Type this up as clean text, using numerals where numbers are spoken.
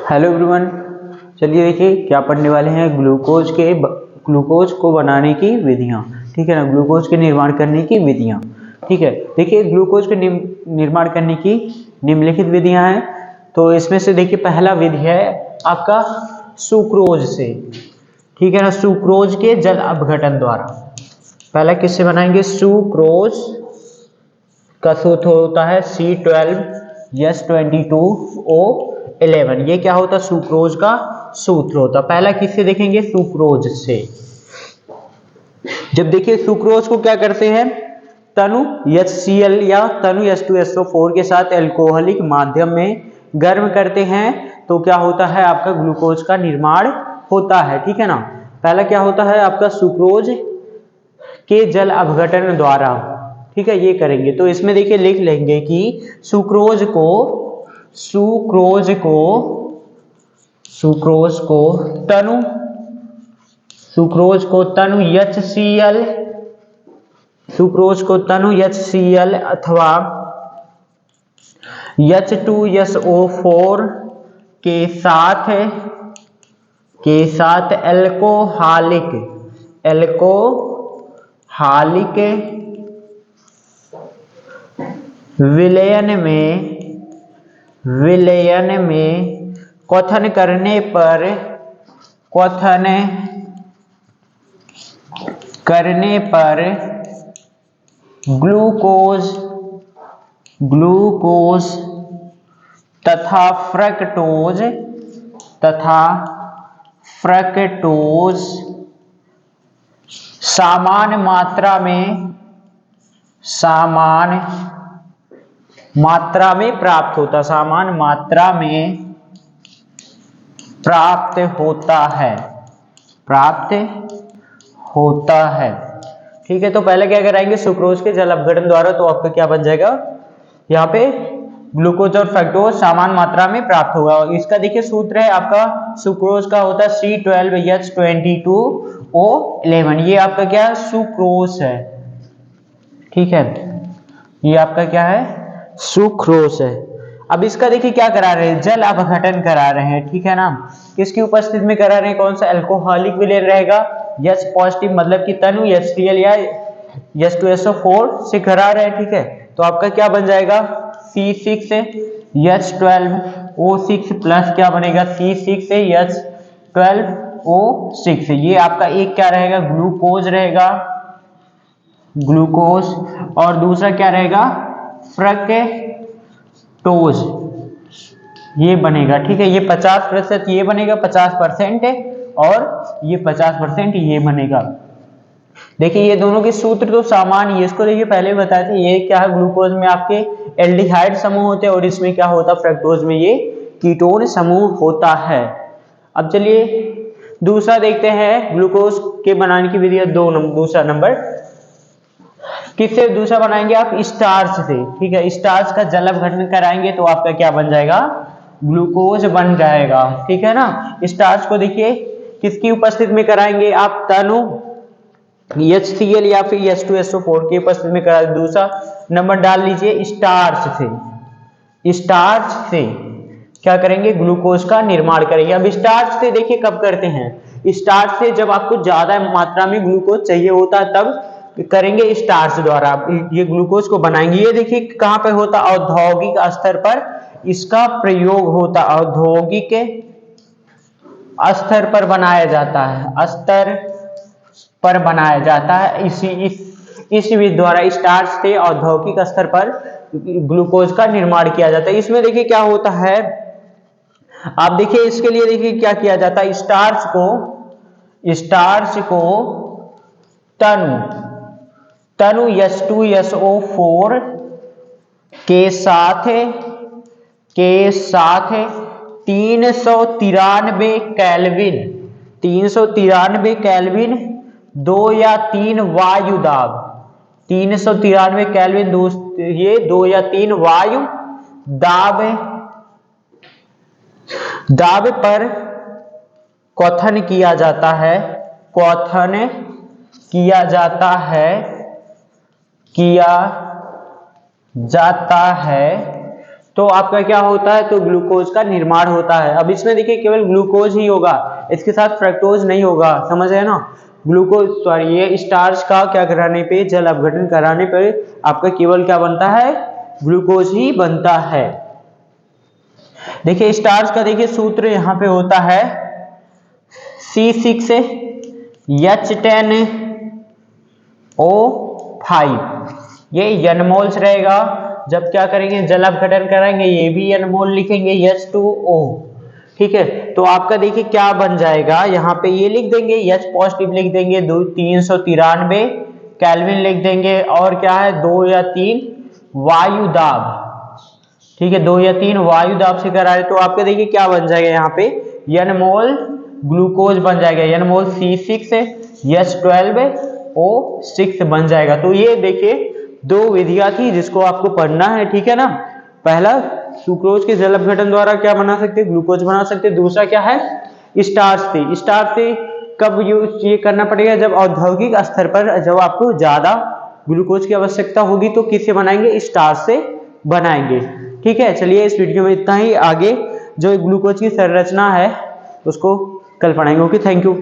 Hello everyone, चलिए देखिए क्या पढ़ने वाले हैं। ग्लूकोज को बनाने की विधियां, ठीक है ना। ग्लूकोज के निर्माण करने की विधियां, ठीक है। देखिए ग्लूकोज के निर्माण करने की निम्नलिखित विधियां हैं। तो इसमें से देखिए पहला विधि है आपका सुक्रोज से, ठीक है ना। सुक्रोज के जल अपघटन द्वारा। पहला किससे बनाएंगे? सुक्रोज का सूत्र होता है C12H22O11। ये क्या होता है? सुक्रोज का सूत्र होता है। पहला किससे देखेंगे? सुक्रोज से। जब देखिए सुक्रोज को क्या करते हैं, तनु HCl या तनु H2SO4 के साथ एल्कोहलिक माध्यम में गर्म करते हैं तो क्या होता है? आपका ग्लूकोज का निर्माण होता है, ठीक है ना। पहला क्या होता है आपका? सुक्रोज के जल अपघटन द्वारा, ठीक है, ये करेंगे। तो इसमें देखिए लिख लेंगे कि सुक्रोज को तनु HCl अथवा H2SO4 के साथ एल्कोहलिक विलयन में क्वथन करने पर ग्लूकोज तथा फ्रक्टोज समान मात्रा में प्राप्त होता है, ठीक है। तो पहले क्या कराएंगे? सुक्रोज के जल अपघटन द्वारा। तो आपका क्या बन जाएगा यहाँ पे? ग्लूकोज और फ्रक्टोज समान मात्रा में प्राप्त होगा। इसका देखिए सूत्र है आपका, सुक्रोज का होता है C12H22O11। ये आपका क्या है? सुक्रोज है, ठीक है। ये आपका क्या है? सुक्रोज है। अब इसका देखिए क्या करा रहे हैं? जल अपघटन करा रहे हैं, ठीक है ना। किसकी उपस्थिति में करा रहे हैं? कौन सा? एल्कोहलिक विलयन रहेगा, H पॉजिटिव मतलब कि तनु HCl या H2SO4 से करा रहे हैं, ठीक है। तो आपका क्या बन जाएगा? C6H12O6 प्लस क्या बनेगा? C6H12O6। ये आपका एक क्या रहेगा? ग्लूकोज रहेगा, और दूसरा क्या रहेगा? फ्रक्टोज, ये बनेगा, ठीक है। ये 50% ये बनेगा, 50% और ये 50% ये बनेगा। देखिए ये दोनों के सूत्र तो सामान्य है, इसको देखिए पहले बताए थे। ये क्या है? ग्लूकोज में आपके एल्डिहाइड समूह होते हैं और इसमें क्या होता है? फ्रक्टोज में ये कीटोन समूह होता है। अब चलिए दूसरा देखते हैं ग्लूकोज के बनाने की विधि। दूसरा नंबर किससे दूसरा बनाएंगे आप? स्टार्च से, ठीक है। स्टार्च का जल अपघटन कराएंगे तो आपका क्या बन जाएगा? ग्लूकोज बन जाएगा, ठीक है ना। स्टार्च को देखिए किसकी उपस्थिति में कराएंगे आप? तनु HCl या फिर H2SO4 की उपस्थिति में करा। दूसरा नंबर डाल लीजिए। स्टार्च से क्या करेंगे? ग्लूकोज का निर्माण करेंगे। अब स्टार्च से देखिए कब करते हैं? स्टार्च से जब आपको ज्यादा मात्रा में ग्लूकोज चाहिए होता है तब करेंगे स्टार्च द्वारा ये ग्लूकोज को बनाएंगे। ये देखिए कहां पे होता? औद्योगिक स्तर पर इसका प्रयोग होता, औद्योगिक स्तर पर बनाया जाता है। इस विधि द्वारा स्टार्च से औद्योगिक स्तर पर ग्लूकोज का निर्माण किया जाता है। इसमें देखिए क्या होता है, आप देखिए इसके लिए देखिए क्या किया जाता है। स्टार्च को तनु H2SO4 के साथ 393 केल्विन 2 या 3 वायु दाब, 393 केल्विन 2 या 3 वायु दाब पर क्वथन किया जाता है तो आपका क्या होता है, तो ग्लूकोज का निर्माण होता है। अब इसमें देखिए केवल ग्लूकोज ही होगा, इसके साथ फ्रक्टोज नहीं होगा, समझ रहे हैं ना। ग्लूकोज सॉरी ये स्टार्च का क्या कराने पे, जल अपघटन कराने पे आपका केवल क्या बनता है, ग्लूकोज ही बनता है। देखिए स्टार्च का देखिए सूत्र यहाँ पे होता है C6H10O5, ये एनमोल्स रहेगा। जब क्या करेंगे, जल अपघटन कराएंगे, ये भी एनमोल लिखेंगे H2O, ठीक है। तो आपका देखिए क्या बन जाएगा, यहाँ पे ये लिख देंगे H पॉजिटिव लिख देंगे, 393 केल्विन लिख देंगे, और क्या है 2 या 3 वायु दाब, ठीक है, 2 या 3 वायु दाब से करा रहे, तो आपका देखिए क्या बन जाएगा, यहाँ पे एनमोल ग्लूकोज बन जाएगा, एनमोल C6H12O6 बन जाएगा। तो ये देखिए दो विधियां थी जिसको आपको पढ़ना है, ठीक है ना। पहला सुक्रोज के जल अपघटन द्वारा क्या बना सकते, ग्लूकोज बना सकते। दूसरा क्या है, स्टार्च से। स्टार्च से कब यूज ये करना पड़ेगा, जब औद्योगिक स्तर पर जब आपको ज्यादा ग्लूकोज की आवश्यकता होगी तो किससे बनाएंगे, स्टार्च से बनाएंगे, ठीक है। चलिए इस वीडियो में इतना ही, आगे जो ग्लूकोज की संरचना है उसको कल पढ़ाएंगे। Okay, thank you.